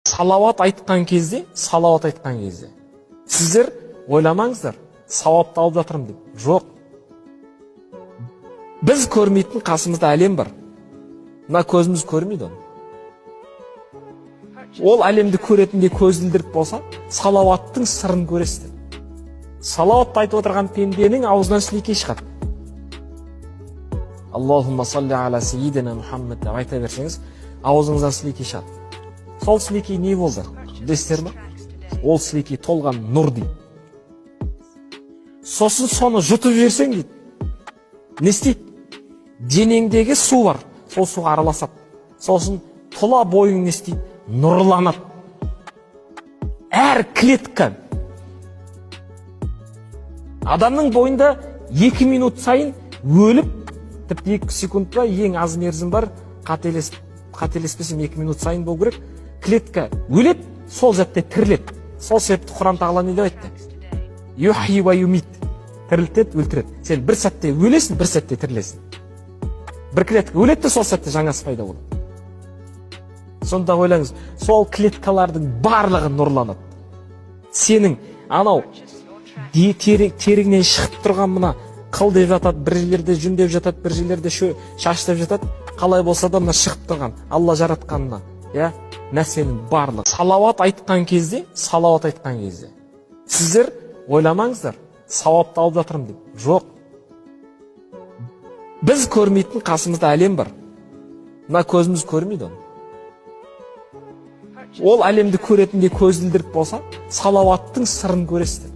Салауат айтқан кезде, сіздер ойламаңыздар, сауапты алып жатырмын деп. Жоқ. Біз көрмейтін қасымызда әлем бар. Мына көзіміз көрмейді оны. Ол әлемді көретіндей көзілдірік болса, салауаттың сырын көресіздер. Салауатты айтып отырған пенденің аузынан сілекей шығады. Аллахумма салли аля сейидина Мұхаммед деп айта берсеңіз, аузыңыздан сілекей шығады. Сол сілекей не болды? Білесіздер ме? Ол сілекей толған нұр дейді. Сосын соны жұтып жіберсең дейді. Не істейді? Денеңдегі су бар, сол суға араласады. Сосын тұла бойың не істейді? Нұрланады. Әр клетка. Адамның бойында 2 минут сайын өліп, тіпті 2 секундта ең аз мерзім бар, қателеспесем 2 минут сайын болу керек. Клетка өледі, сол затты тіріледі. Сол себепті Құран Тағала не деп айтты? Юхи ва юмит. Тірілтеді, өлтіреді. Сен бір сәтте өлесің, бір сәтте тірілесің. Бір клетка өледі, сол сәтте жаңасы пайда болады. Сонда ойлаңыз, сол клеткалардың барлығы нұрланады. Сенің анау теріңнен шығып тұрған мына қыл деп жатады, бір жерлерде жүн деп жатады, бір жерлерде шаш деп жатады. Қалай болса да мына шығып тұрған Алла жаратқанына, нәрсенің барлығы. Салауат айтқан кезде, сіздер ойламаңыздар, сауапты алып жатырмын деп. Жоқ. Біз көрмейтін қасымызда әлем бар. Мына көзіміз көрмейді оны. Ол әлемді көретіндей көзілдірік болса, салауаттың сырын көресіздер.